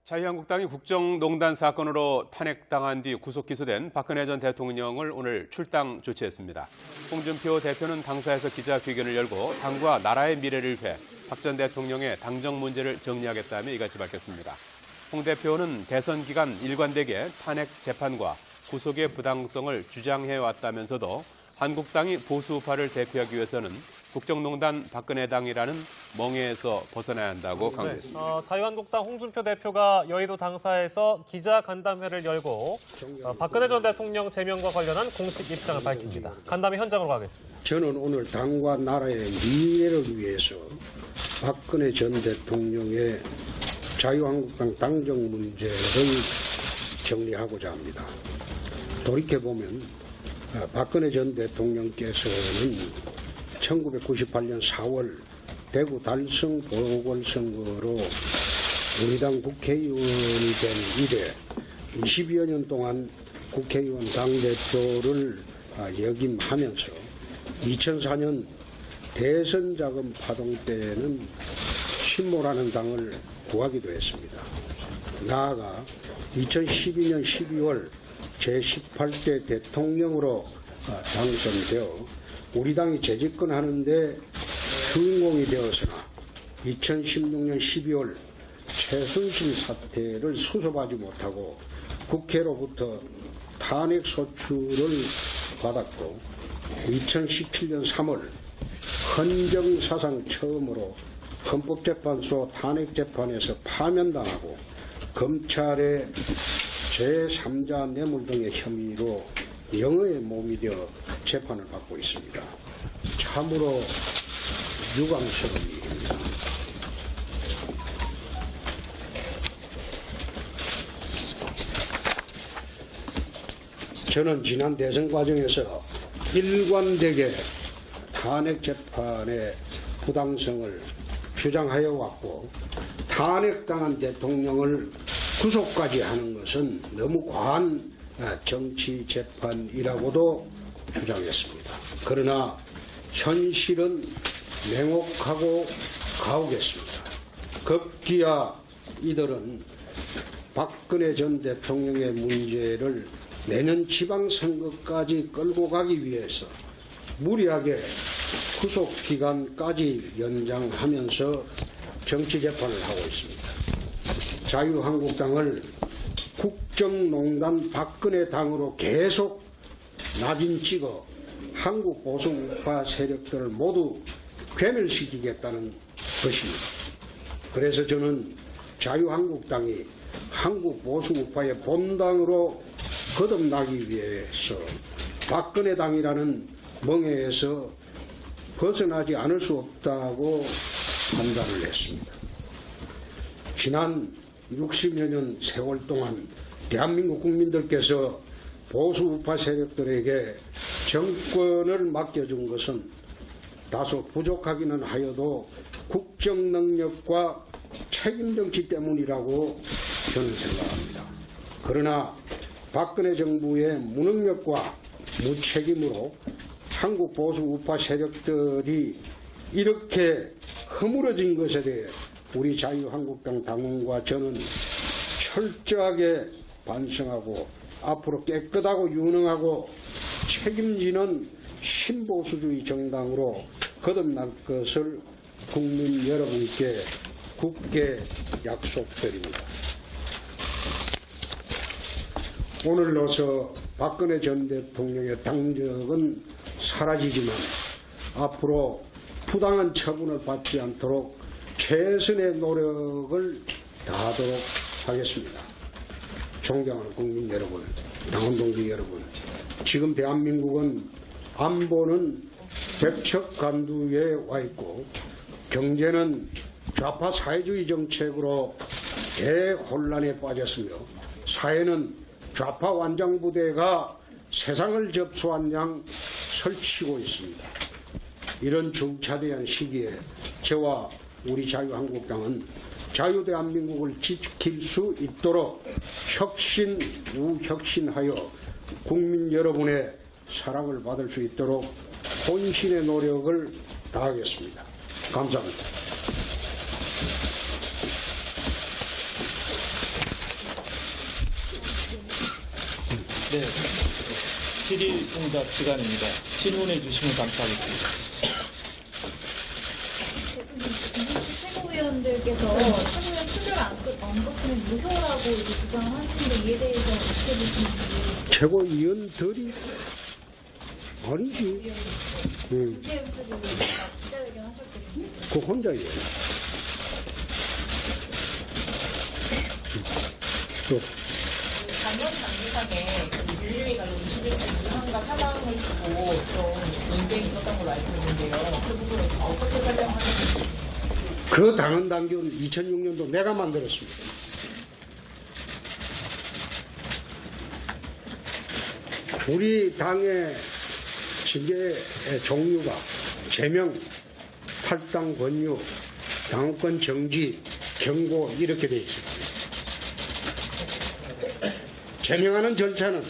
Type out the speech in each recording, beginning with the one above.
자유한국당이 국정농단 사건으로 탄핵당한 뒤 구속 기소된 박근혜 전 대통령을 오늘 출당 조치했습니다. 홍준표 대표는 당사에서 기자회견을 열고 당과 나라의 미래를 위해 박 전 대통령의 당정 문제를 정리하겠다며 이같이 밝혔습니다. 홍 대표는 대선 기간 일관되게 탄핵 재판과 구속의 부당성을 주장해왔다면서도 한국당이 보수우파를 대표하기 위해서는 국정농단 박근혜당이라는 멍에에서 벗어나야 한다고 강조했습니다. 자유한국당 홍준표 대표가 여의도 당사에서 기자간담회를 열고 박근혜 전 대통령 제명과 관련한 공식 입장을 밝힙니다. 간담회 현장으로 가겠습니다. 저는 오늘 당과 나라의 미래를 위해서 박근혜 전 대통령의 자유한국당 당정 문제를 정리하고자 합니다. 돌이켜보면 박근혜 전 대통령께서는 1998년 4월 대구 달성 보궐선거로 우리 당 국회의원이 된 이래 20여 년 동안 국회의원 당대표를 역임하면서 2004년 대선 자금 파동 때에는 신모라는 당을 구하기도 했습니다. 나아가 2012년 12월 제18대 대통령으로 당선되어 우리 당이 재집권하는데 주인공이 되었으나 2016년 12월 최순실 사태를 수습하지 못하고 국회로부터 탄핵 소추를 받았고 2017년 3월 헌정사상 처음으로 헌법재판소 탄핵재판에서 파면당하고 검찰의 제3자 뇌물 등의 혐의로 영어의 몸이 되어 재판을 받고 있습니다. 참으로 유감스러운 일입니다. 저는 지난 대선 과정에서 일관되게 탄핵 재판의 부당성을 주장하여 왔고 탄핵당한 대통령을 구속까지 하는 것은 너무 과한 정치 재판이라고도 주장했습니다. 그러나 현실은 냉혹하고 가혹했습니다. 급기야 이들은 박근혜 전 대통령의 문제를 내년 지방선거까지 끌고 가기 위해서 무리하게 구속기간까지 연장하면서 정치재판을 하고 있습니다. 자유한국당을 국정농단 박근혜 당으로 계속 낙인 찍어 한국 보수우파 세력들을 모두 괴멸시키겠다는 것입니다. 그래서 저는 자유한국당이 한국 보수우파의 본당으로 거듭나기 위해서 박근혜 당이라는 멍에에서 벗어나지 않을 수 없다고 판단을 했습니다. 지난 60여 년 세월 동안 대한민국 국민들께서 보수우파 세력들에게 정권을 맡겨준 것은 다소 부족하기는 하여도 국정능력과 책임정치 때문이라고 저는 생각합니다. 그러나 박근혜 정부의 무능력과 무책임으로 한국 보수우파 세력들이 이렇게 허물어진 것에 대해 우리 자유한국당 당원과 저는 철저하게 반성하고 앞으로 깨끗하고 유능하고 책임지는 신보수주의 정당으로 거듭날 것을 국민 여러분께 굳게 약속드립니다. 오늘로서 박근혜 전 대통령의 당적은 사라지지만 앞으로 부당한 처분을 받지 않도록 최선의 노력을 다하도록 하겠습니다. 존경하는 국민 여러분, 당원 동지 여러분, 지금 대한민국은 안보는 백척간두에 와 있고 경제는 좌파 사회주의 정책으로 대혼란에 빠졌으며 사회는 좌파 완장부대가 세상을 접수한 양 설치고 있습니다. 이런 중차대한 시기에 저와 우리 자유한국당은 자유대한민국을 지킬 수 있도록 혁신하여 국민 여러분의 사랑을 받을 수 있도록 혼신의 노력을 다하겠습니다. 감사합니다. 네, 질의 응답 시간입니다. 질문해 주시면 감사하겠습니다. 최고위원들께서 최고위원 표결을 안 껐으면 무효라고 이제 주장을 하시는데 이에 대해서 어떻게 보시는지. 최고위원들이 아니지. 유재현 측이 기자회견 하셨거든요. 그 혼자예요. 또 작년 단기상에 윤리위가 21대 이상과 사망을 두고 좀 논쟁이 있었던 걸로 알고 있는데요. 그 부분을 어떻게 설명하는지. 그 당헌 당규는 2006년도 내가 만들었습니다. 우리 당의 징계의 종류가 제명, 탈당 권유, 당원권 정지, 경고 이렇게 되어 있습니다. 제명하는 절차는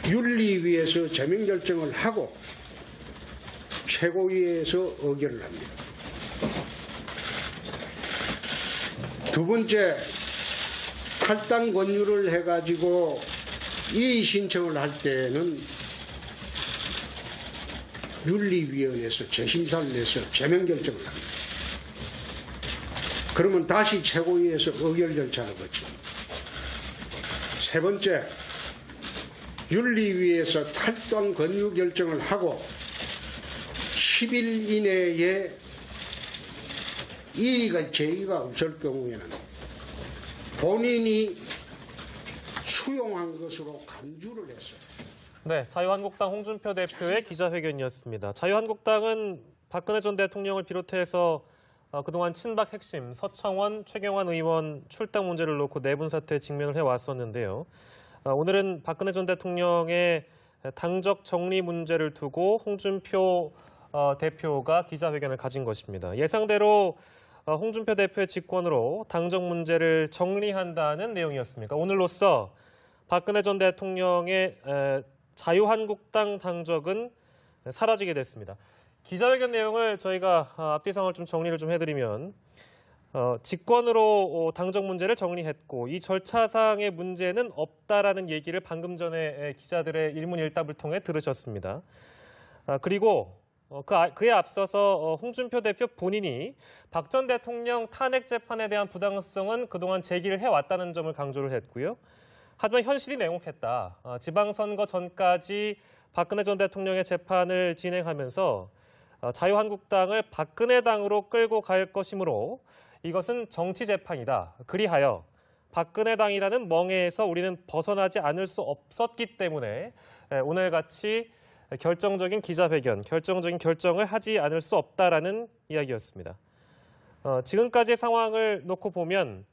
윤리위에서 제명 결정을 하고 최고위에서 의결을 합니다. 두 번째, 탈당 권유를 해가지고 이의 신청을 할 때는 윤리위원회에서 재심사를 해서 제명 결정을 합니다. 그러면 다시 최고위에서 의결 절차를 거치고, 세 번째, 윤리위에서 탈당 권유 결정을 하고 10일 이내에 이의가 제의가 없을 경우에는 본인이 수용한 것으로 간주를 했어요. 네, 자유한국당 홍준표 대표의 기자회견이었습니다. 자유한국당은 박근혜 전 대통령을 비롯해서 그동안 친박 핵심 서청원, 최경환 의원 출당 문제를 놓고 내분 사태에 직면을 해왔었는데요. 오늘은 박근혜 전 대통령의 당적 정리 문제를 두고 홍준표 대표가 기자회견을 가진 것입니다. 예상대로 홍준표 대표의 직권으로 당적 문제를 정리한다는 내용이었습니다. 오늘로써 박근혜 전 대통령의 자유한국당 당적은 사라지게 됐습니다. 기자회견 내용을 저희가 앞뒤상을 좀 정리를 좀 해드리면 직권으로 당적 문제를 정리했고 이 절차상의 문제는 없다라는 얘기를 방금 전에 기자들의 일문일답을 통해 들으셨습니다. 그리고 그에 앞서서 홍준표 대표 본인이 박 전 대통령 탄핵 재판에 대한 부당성은 그동안 제기를 해왔다는 점을 강조를 했고요. 하지만 현실이 냉혹했다. 지방선거 전까지 박근혜 전 대통령의 재판을 진행하면서 자유한국당을 박근혜 당으로 끌고 갈 것이므로 이것은 정치 재판이다. 그리하여 박근혜 당이라는 멍에에서 우리는 벗어나지 않을 수 없었기 때문에 오늘같이 결정적인 기자회견, 결정적인 결정을 하지 않을 수 없다라는 이야기였습니다. 지금까지의 상황을 놓고 보면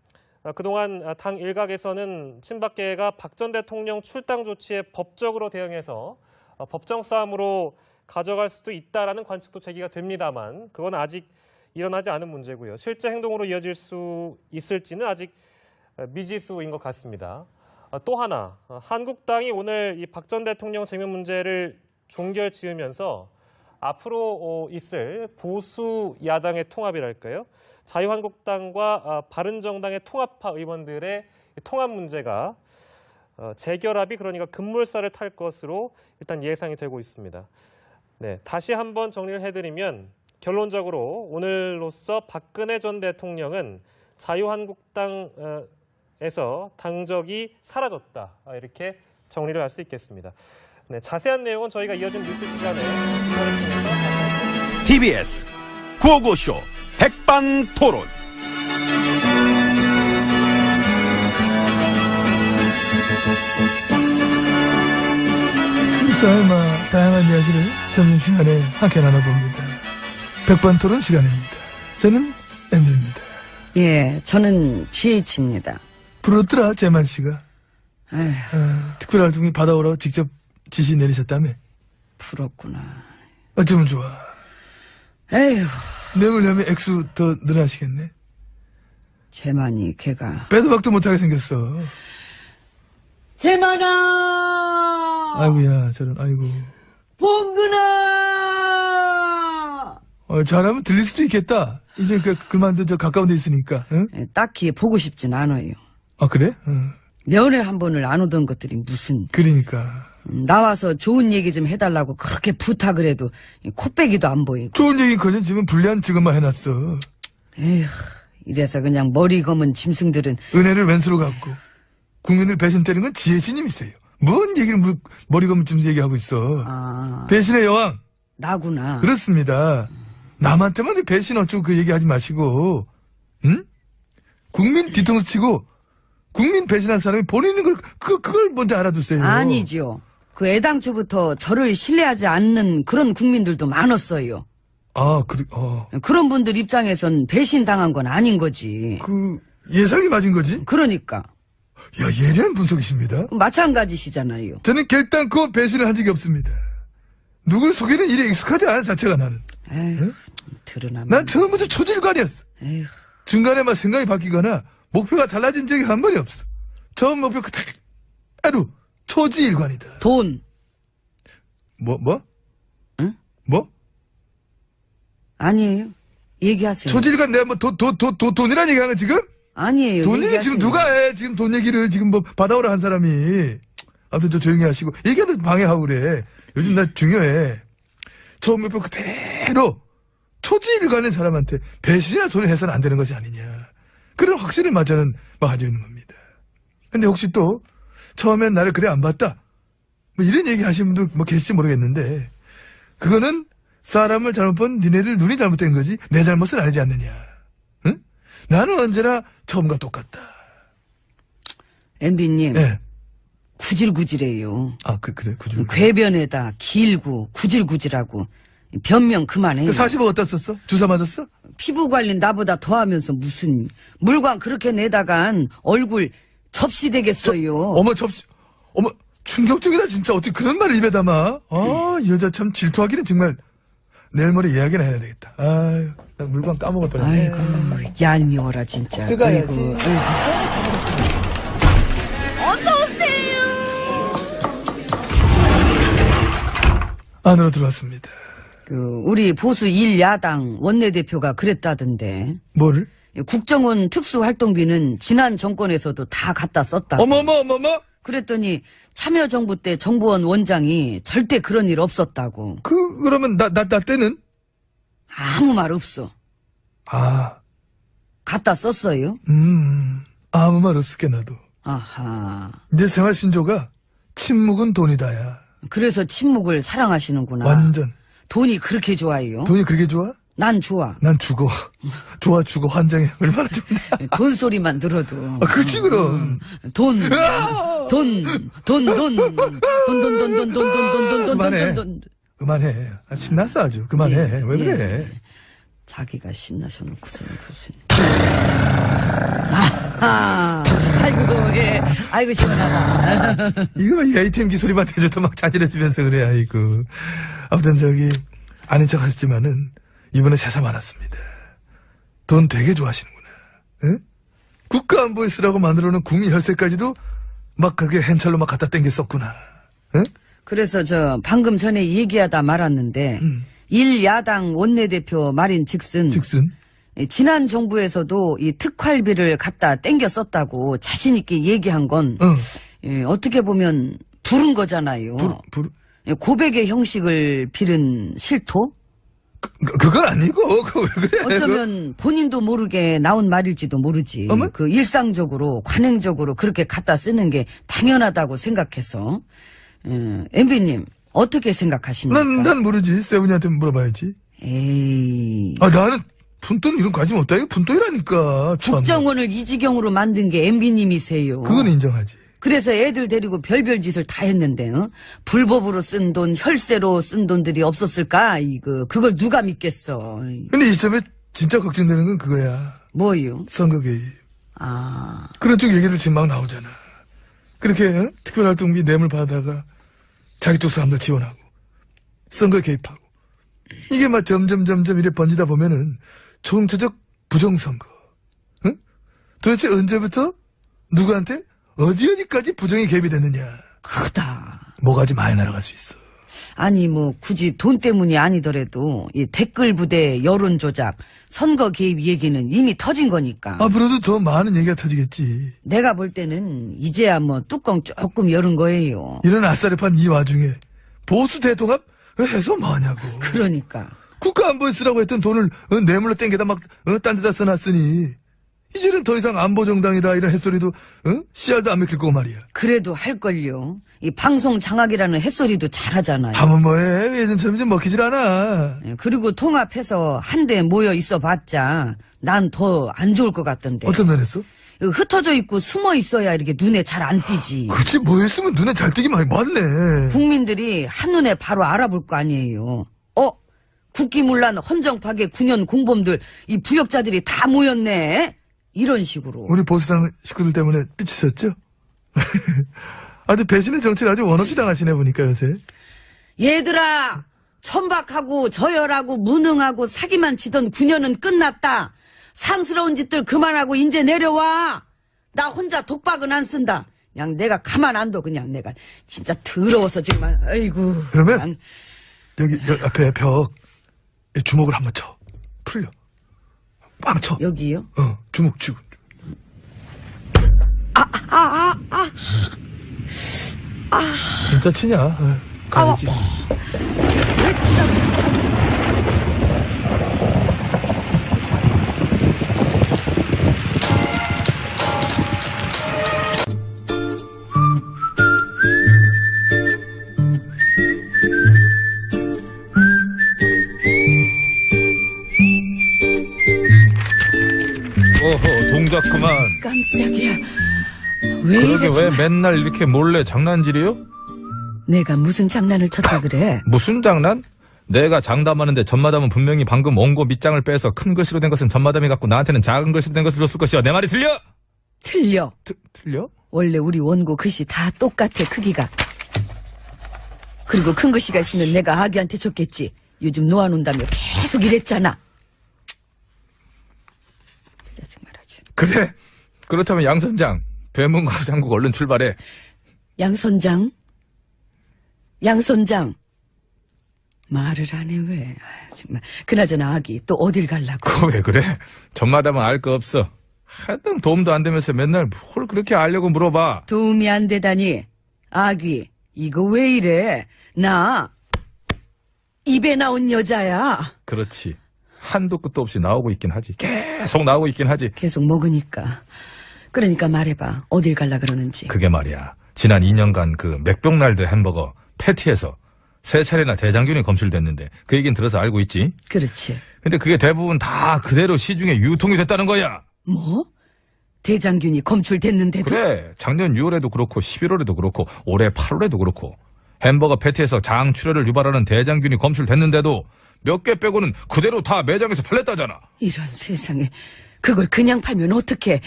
그동안 당 일각에서는 친박계가 박 전 대통령 출당 조치에 법적으로 대응해서 법정 싸움으로 가져갈 수도 있다라는 관측도 제기가 됩니다만 그건 아직 일어나지 않은 문제고요. 실제 행동으로 이어질 수 있을지는 아직 미지수인 것 같습니다. 또 하나, 한국당이 오늘 이 박 전 대통령 제명 문제를 종결 지으면서 앞으로 있을 보수 야당의 통합이랄까요? 자유한국당과 바른정당의 통합파 의원들의 통합 문제가 재결합이 그러니까 급물살을 탈 것으로 일단 예상이 되고 있습니다. 네, 다시 한번 정리를 해드리면 결론적으로 오늘로써 박근혜 전 대통령은 자유한국당에서 당적이 사라졌다. 이렇게 정리를 할 수 있겠습니다. 네, 자세한 내용은 저희가 이어진 뉴스 시간에 신문을 통해서 TBS 구호고쇼 백반토론. 일상의 다양한 이야기를 점심시간에 함께 나눠봅니다. 백반토론 시간입니다. 저는 MB입니다. 예, 저는 GH입니다. 부럽더라 재만씨가. 특별활동이 받아오라고 직접 지시 내리셨다며. 부럽구나. 어쩌면 좋아. 에휴, 뇌물려면 액수 더 늘어나시겠네. 재만이 걔가. 빼도 박도 못하게 생겼어. 재만아! 아이고야 저런 아이고. 봉근아! 잘하면 들릴 수도 있겠다. 이제 그만도 저 가까운 데 있으니까. 응? 딱히 보고 싶진 않아요. 아 그래? 면회 한 번을 안 오던 것들이 무슨 그러니까. 나와서 좋은 얘기 좀 해달라고 그렇게 부탁을 해도 코빼기도 안 보이고. 좋은 얘기거든 지금 불리한 지금만 해놨어. 에휴, 이래서 그냥 머리 검은 짐승들은 은혜를 왼수로 갖고 국민을 배신 때리는 건 지혜진님이세요. 뭔 얘기를 머리 검은 짐승 얘기하고 있어. 아 배신의 여왕. 나구나. 그렇습니다. 남한테만 배신 어쩌고 그 얘기하지 마시고, 응? 국민 뒤통수 치고 국민 배신한 사람이 본인인 그걸 먼저 알아두세요. 아니죠. 그 애당초부터 저를 신뢰하지 않는 그런 국민들도 많았어요. 아, 그런 분들 입장에선 배신당한 건 아닌 거지. 그 예상이 맞은 거지? 그러니까 야, 예리한 분석이십니다. 마찬가지시잖아요. 저는 결단코 배신을 한 적이 없습니다. 누굴 속이는 일에 익숙하지 않은 자체가 나는. 에휴, 드러나면. 난 처음부터 초질관이었어. 에휴, 중간에 막 생각이 바뀌거나 목표가 달라진 적이 한 번이 없어. 처음 목표 그대로 초지일관이다. 돈. 뭐? 응? 뭐? 아니에요. 얘기하세요. 초지일관 내가 뭐 돈이란 얘기하는 거 지금? 아니에요. 돈 얘기 얘기하세요. 지금 누가 해? 지금 돈 얘기를 지금 뭐 받아오라 한 사람이. 아무튼 좀 조용히 하시고. 얘기하다 방해하고 그래. 요즘 나 중요해. 처음 목표 그대로 초지일관인 사람한테 배신이나 소리 해서는 안 되는 것이 아니냐. 그런 확신을 저는 가지고 있는 겁니다. 근데 혹시 또 처음엔 나를 그래 안 봤다. 뭐 이런 얘기 하시는 분도 뭐 계실지 모르겠는데 그거는 사람을 잘못 본 니네들 눈이 잘못된 거지 내 잘못은 아니지 않느냐. 응? 나는 언제나 처음과 똑같다. MB님. 네. 구질구질해요. 아, 그래, 구질. 궤변에다 길고 구질구질하고 변명 그만해요. 40억 어디다 썼어? 주사 맞았어? 피부 관리 나보다 더하면서 무슨 물광 그렇게 내다간 얼굴 접시 되겠어요. 어머, 어머, 충격적이다, 진짜. 어떻게 그런 말을 입에 담아? 아, 이 여자 참 질투하기는 정말. 내일 모레 이야기나 해야 되겠다. 아유, 나 물광 까먹을 뻔했네. 아이고, 얄미워라, 진짜. 들어가야지. 아이고. 안으로 들어왔습니다. 우리 보수 1야당 원내대표가 그랬다던데. 뭐를? 국정원 특수활동비는 지난 정권에서도 다 갖다 썼다. 어머머. 그랬더니 참여정부 때 정보원 원장이 절대 그런 일 없었다고. 그러면 나 때는? 아무 말 없어. 아, 갖다 썼어요? 아무 말 없을게, 나도. 아하. 내 생활신조가 침묵은 돈이다야. 그래서 침묵을 사랑하시는구나. 완전. 돈이 그렇게 좋아요? 돈이 그렇게 좋아? 난 좋아. 난 죽어. 좋아, 죽어. 환장해. 얼마나 좋나. 돈 소리만 들어도. 아, 그렇지, 그럼. 돈. 그만해. 그만해. 아, 신났어, 아주. 그만해. 예, 왜 그래? 예. 자기가 신나셔 놓고서 무슨. 아이고, 예. 아이고, 시원하다. 이거 막 ATM 기소리만 해줘도 막 자질해지면서 그래, 아이고. 아무튼 아닌 척 하셨지만은, 이번에 새삼 알았습니다. 돈 되게 좋아하시는구나. 응? 국가안보에 쓰라고 만들어놓은 국민 혈세까지도 막 그렇게 hen찰로 막 갖다 땡겨 썼구나. 응? 그래서 방금 전에 얘기하다 말았는데, 1야당 원내대표 말인 즉슨, 지난 정부에서도 이 특활비를 갖다 땡겨 썼다고 자신있게 얘기한 건, 어떻게 보면 부른 거잖아요. 고백의 형식을 빌은 실토? 그건 아니고, 왜 그래? 어쩌면 본인도 모르게 나온 말일지도 모르지. 어머? 그 일상적으로, 관행적으로 그렇게 갖다 쓰는 게 당연하다고 생각해서. MB님, 어떻게 생각하십니까? 난 모르지. 세훈이한테 물어봐야지. 에이. 아, 나는 푼돈 이런 관심 없다. 이거 푼돈이라니까. 참. 국정원을 이 지경으로 만든 게 MB님이세요. 그건 인정하지. 그래서 애들 데리고 별별 짓을 다 했는데, 불법으로 쓴 돈, 혈세로 쓴 돈들이 없었을까? 그걸 누가 믿겠어. 근데 이 점에 진짜 걱정되는 건 그거야. 뭐요? 선거 개입. 아. 그런 쪽 얘기들 지금 막 나오잖아. 그렇게 특별활동비 뇌물 받아다가 자기 쪽 사람들 지원하고 선거 개입하고 이게 막 점점 이래 번지다 보면은 총체적 부정선거. 응? 도대체 언제부터 누구한테 어디까지 부정이 개입이 됐느냐. 크다. 뭐가지 많이 날아갈 수 있어. 아니 뭐 굳이 돈 때문이 아니더라도 이 댓글 부대 여론 조작, 선거 개입 얘기는 이미 터진 거니까. 앞으로도 더 많은 얘기가 터지겠지. 내가 볼 때는 이제야 뭐 뚜껑 조금 열은 거예요. 이런 아싸리판 이 와중에 보수 대통합 해서 뭐하냐고. 그러니까. 국가안보에 쓰라고 했던 돈을 뇌물로 땡겨다 막 딴 데다 써놨으니 이제는 더 이상 안보정당이다 이런 햇소리도 씨알도 안 맥힐 거고 말이야. 그래도 할걸요. 이 방송 장악이라는 햇소리도 잘하잖아요. 하면 뭐해. 예전처럼 이제 먹히질 않아. 그리고 통합해서 한데 모여 있어봤자 난 더 안 좋을 것 같던데. 어떤 면에서? 흩어져 있고 숨어 있어야 이렇게 눈에 잘 안 띄지. 그치 뭐 했으면 눈에 잘 띄기 많이 맞네. 국민들이 한눈에 바로 알아볼 거 아니에요. 국기문란 헌정 파괴 9년 공범들 이 부역자들이 다 모였네. 이런 식으로. 우리 보수당 식구들 때문에 삐치셨죠? 아주 배신의 정치를 아주 원없이 당하시네 보니까 요새. 얘들아, 천박하고 저열하고 무능하고 사기만 치던 9년은 끝났다. 상스러운 짓들 그만하고 이제 내려와. 나 혼자 독박은 안 쓴다. 그냥 내가 가만 안 둬. 그냥 내가 진짜 더러워서 정말. 아이고. 그러면 여기 앞에 벽 주먹을 한번 쳐. 풀려. 빵 쳐. 여기요? 주먹 치고. 진짜 치냐? 가야지. 왜 치라고. 어허, 동작 그만. 깜짝이야. 왜 그러게 이래, 왜 정말. 맨날 이렇게 몰래 장난질이요? 내가 무슨 장난을 쳤다 그래? 무슨 장난? 내가 장담하는데 전마담은 분명히 방금 원고 밑장을 빼서 큰 글씨로 된 것은 전마담이 갖고 나한테는 작은 글씨로 된 것을 줬을 것이야. 내 말이 틀려? 틀려. 틀려? 원래 우리 원고 글씨 다 똑같아, 크기가. 그리고 큰 글씨가 있으면 내가 아기한테 줬겠지. 요즘 놓아놓는다며 계속 이랬잖아. 정말 아주. 그래. 그렇다면 양 선장, 배문과 장국 얼른 출발해. 양 선장? 양 선장. 말을 안 해, 왜. 정말. 그나저나 아기 또 어딜 갈라고. 그거 왜 그래? 전마담은 알 거 없어. 하여튼 도움도 안 되면서 맨날 뭘 그렇게 알려고 물어봐. 도움이 안 되다니. 아기, 이거 왜 이래? 나 입에 나온 여자야. 그렇지. 한도 끝도 없이 나오고 있긴 하지. 계속 나오고 있긴 하지. 계속 먹으니까. 그러니까 말해봐. 어딜 갈라 그러는지. 그게 말이야. 지난 2년간 그 맥병날드 햄버거 패티에서 3차례나 대장균이 검출됐는데 그 얘기는 들어서 알고 있지? 그렇지. 근데 그게 대부분 다 그대로 시중에 유통이 됐다는 거야. 뭐? 대장균이 검출됐는데도? 그래. 작년 6월에도 그렇고 11월에도 그렇고 올해 8월에도 그렇고 햄버거 패티에서 장출혈을 유발하는 대장균이 검출됐는데도 몇 개 빼고는 그대로 다 매장에서 팔렸다잖아. 이런 세상에. 그걸 그냥 팔면 어떡해.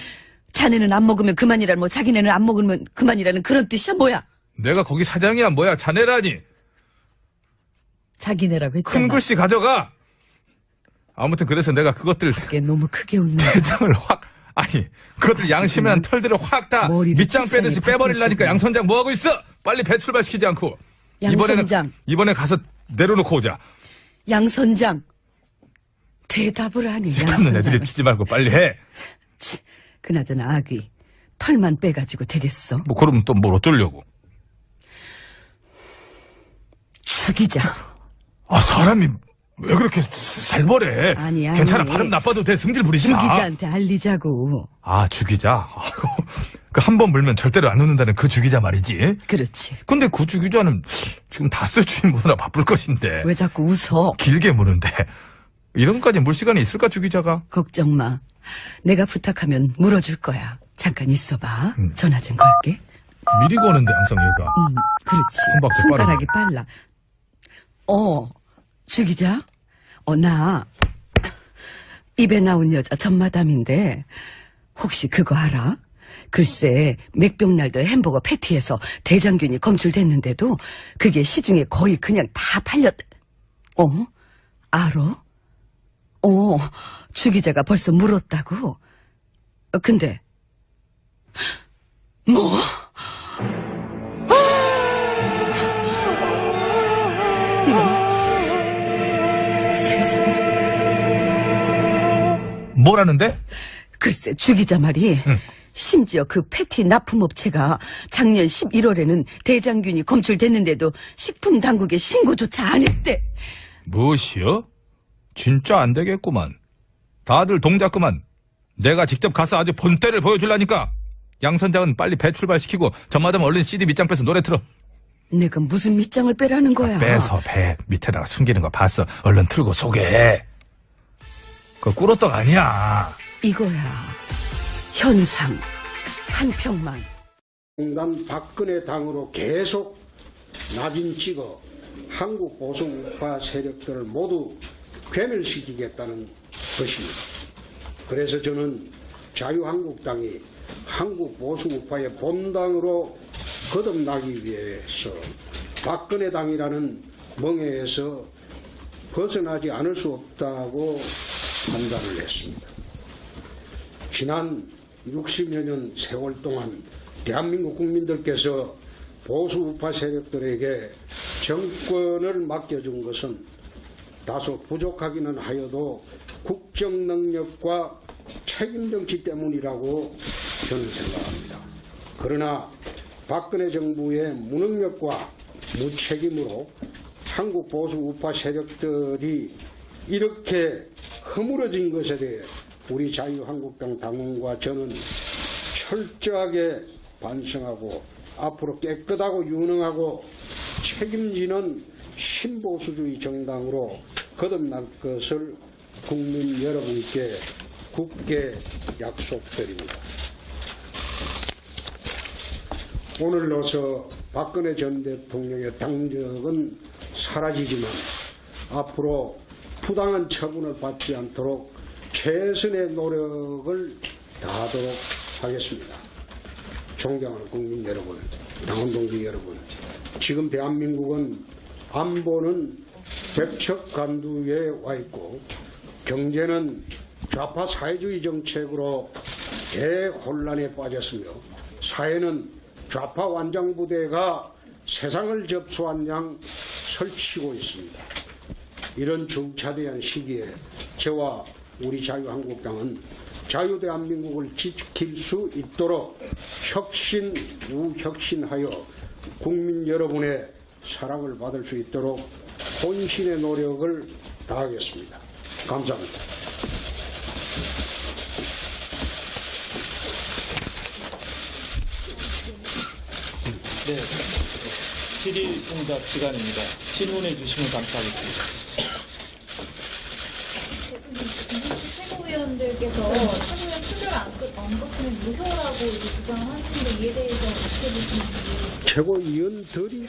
자네는 안 먹으면 그만이라는 뭐 자기네는 안 먹으면 그만이라는 그런 뜻이야 뭐야? 내가 거기 사장이야 뭐야 자네라니. 자기네라고 했잖아. 큰 글씨 가져가. 아무튼 그래서 내가 그것들 그게 너무 크게 웃는 대장을 확 아니 그것들 양심한 털들을 확 다 밑장 빼듯이 빼버리려니까 양 선장 뭐하고 있어? 빨리 배 출발시키지 않고. 양 선장. 이번에 가서 내려놓고 오자. 양 선장. 대답을 하니. 쓸데없는 애들이 피지 말고 빨리 해. 그나저나 아기 털만 빼가지고 되겠어? 뭐 그러면 또 뭘 어쩌려고. 죽이자. 아 사람이 왜 그렇게 살벌해. 아니. 괜찮아. 발음 나빠도 돼. 승질 부리지 마. 주기자한테 알리자고. 아 주기자. 그 한 번 물면 절대로 안 웃는다는 그 주기자 말이지. 그렇지. 근데 그 주기자는 지금 다스 주인 보느라 바쁠 것인데. 왜 자꾸 웃어? 길게 무는데. 이런 것까지 물 시간이 있을까 주기자가? 걱정 마. 내가 부탁하면 물어줄 거야. 잠깐 있어봐. 전화 좀 걸게. 미리 거는데 항상 얘가. 그렇지. 손박도 손가락이 빨라. 주기자? 나 입에 나온 여자 전마담인데 혹시 그거 알아? 글쎄 맥병날드 햄버거 패티에서 대장균이 검출됐는데도 그게 시중에 거의 그냥 다 팔렸... 알아? 주기자가 벌써 물었다고? 근데 뭐? 뭐라는데? 글쎄 주 기자 말이 심지어 그 패티 납품업체가 작년 11월에는 대장균이 검출됐는데도 식품당국에 신고조차 안 했대. 무엇이요? 진짜 안 되겠구만. 다들 동작 그만. 내가 직접 가서 아주 본때를 보여줄라니까. 양 선장은 빨리 배 출발시키고 전마담 얼른 CD 밑장 빼서 노래 틀어. 내가 무슨 밑장을 빼라는 거야? 빼서 배 밑에다가 숨기는 거 봤어. 얼른 틀고 소개해. 그거 꿀어떡 아니야. 이거야. 현상. 한 평만. 농단 박근혜 당으로 계속 낙인 찍어 한국 보수우파 세력들을 모두 괴멸시키겠다는 것입니다. 그래서 저는 자유한국당이 한국 보수우파의 본당으로 거듭나기 위해서 박근혜 당이라는 멍에에서 벗어나지 않을 수 없다고 판단을 했습니다. 지난 60여 년 세월 동안 대한민국 국민들께서 보수우파 세력들에게 정권을 맡겨준 것은 다소 부족하기는 하여도 국정능력과 책임정치 때문이라고 저는 생각합니다. 그러나 박근혜 정부의 무능력과 무책임으로 한국 보수우파 세력들이 이렇게 허물어진 것에 대해 우리 자유한국당 당원과 저는 철저하게 반성하고 앞으로 깨끗하고 유능하고 책임지는 신보수주의 정당으로 거듭날 것을 국민 여러분께 굳게 약속드립니다. 오늘로서 박근혜 전 대통령의 당적은 사라지지만 앞으로 부당한 처분을 받지 않도록 최선의 노력을 다하도록 하겠습니다. 존경하는 국민 여러분, 당원 동지 여러분, 지금 대한민국은 안보는 백척간두에 와 있고 경제는 좌파 사회주의 정책으로 대혼란에 빠졌으며 사회는 좌파 완장부대가 세상을 접수한 양 설치고 있습니다. 이런 중차대한 시기에 저와 우리 자유한국당은 자유대한민국을 지킬 수 있도록 혁신, 우혁신하여 국민 여러분의 사랑을 받을 수 있도록 혼신의 노력을 다하겠습니다. 감사합니다. 네, 7일 응답 시간입니다. 질문해 주시면 감사하겠습니다. 최고위원들께서 최고위원 표결을 안 거치면 무효라고 주장을 하시는데 이에 대해서 어떻게 보시는지. 최고위원들이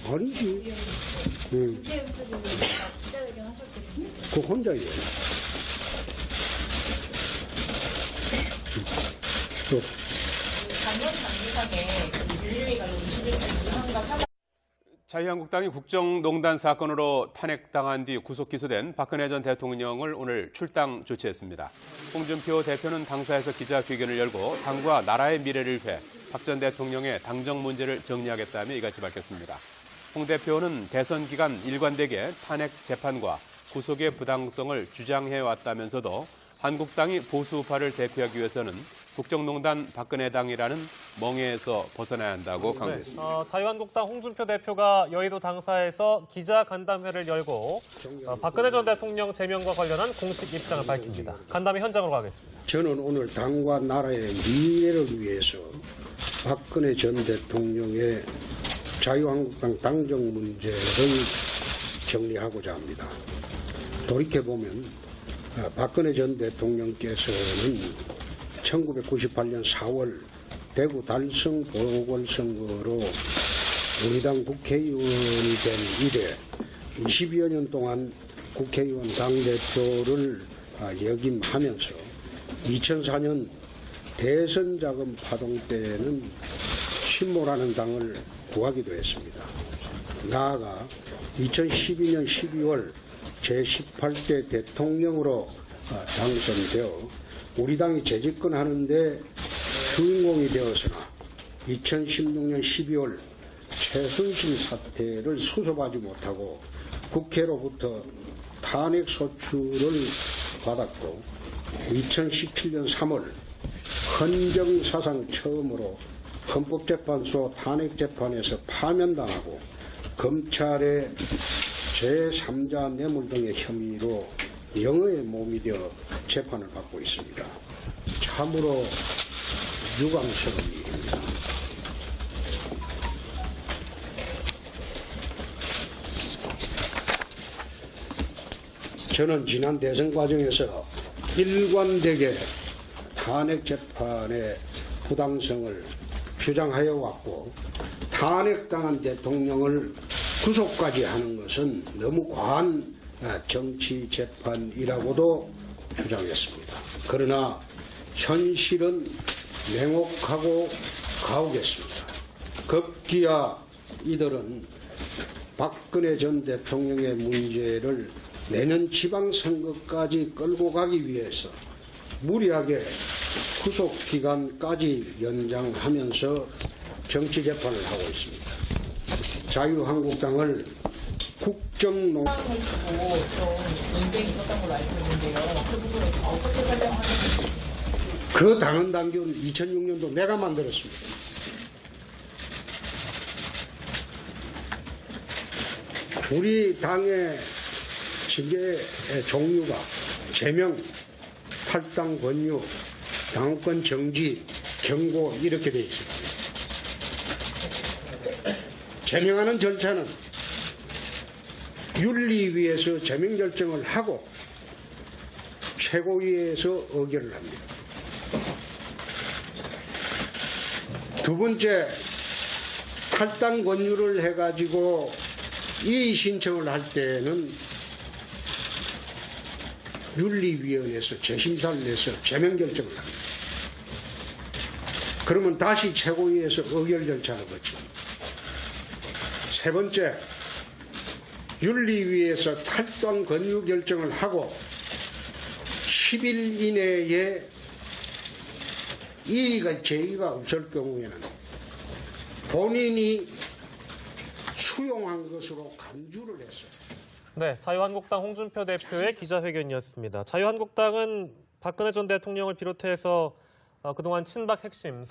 아니지. 문재인 측이 기자회견 하셨거든요. 그 혼자예요. 또 작년 장기상에 윤리위 관련 21대 유상과 사망 자유한국당이 국정농단 사건으로 탄핵당한 뒤 구속 기소된 박근혜 전 대통령을 오늘 출당 조치했습니다. 홍준표 대표는 당사에서 기자회견을 열고 당과 나라의 미래를 위해 박 전 대통령의 당정 문제를 정리하겠다며 이같이 밝혔습니다. 홍 대표는 대선 기간 일관되게 탄핵 재판과 구속의 부당성을 주장해왔다면서도 한국당이 보수우파를 대표하기 위해서는 국정농단 박근혜 당이라는 멍에에서 벗어나야 한다고 강조했습니다. 자유한국당 홍준표 대표가 여의도 당사에서 기자간담회를 열고 박근혜 전 대통령 제명과 관련한 공식 입장을 밝힙니다. 간담회 현장으로 가겠습니다. 저는 오늘 당과 나라의 미래를 위해서 박근혜 전 대통령의 자유한국당 당정 문제를 정리하고자 합니다. 돌이켜보면 박근혜 전 대통령께서는 1998년 4월 대구 달성 보궐선거로 우리 당 국회의원이 된 이래 20여 년 동안 국회의원 당대표를 역임하면서 2004년 대선 자금 파동 때는 신모라는 당을 구하기도 했습니다. 나아가 2012년 12월 제18대 대통령으로 당선되어 우리 당이 재집권하는데 주인공이 되었으나 2016년 12월 최순실 사태를 수습하지 못하고 국회로부터 탄핵 소추를 받았고 2017년 3월 헌정사상 처음으로 헌법재판소 탄핵재판에서 파면당하고 검찰의 제3자 뇌물 등의 혐의로 영어에 몸이 되어 재판을 받고 있습니다. 참으로 유감스러운 일입니다. 저는 지난 대선 과정에서 일관되게 탄핵재판의 부당성을 주장하여 왔고 탄핵당한 대통령을 구속까지 하는 것은 너무 과한 정치 재판이라고도 주장했습니다. 그러나 현실은 냉혹하고 가혹했습니다. 급기야 이들은 박근혜 전 대통령의 문제를 내년 지방선거까지 끌고 가기 위해서 무리하게 구속기간까지 연장하면서 정치재판을 하고 있습니다. 자유한국당을 국정농 상황을 두고 좀 논쟁이 있었던 걸로 알고 있는데요. 그 부분에 어떻게 설명하는지. 그 당헌 당규는 2006년도 내가 만들었습니다. 우리 당의 징계의 종류가 제명, 탈당 권유, 당권 정지, 경고 이렇게 되어 있습니다. 제명하는 절차는 윤리위에서 제명 결정을 하고 최고위에서 의결을 합니다. 두 번째, 탈당 권유를 해가지고 이의 신청을 할 때는 윤리위원회에서 재심사를 내서 제명 결정을 합니다. 그러면 다시 최고위에서 의결 절차를 거칩니다. 세 번째, 윤리위에서 탈당 권유 결정을 하고 10일 이내에 이의가 제의가 없을 경우에는 본인이 수용한 것으로 간주를 했어요. 네, 자유한국당 홍준표 대표의 기자회견이었습니다. 자유한국당은 박근혜 전 대통령을 비롯해서 그동안 친박 핵심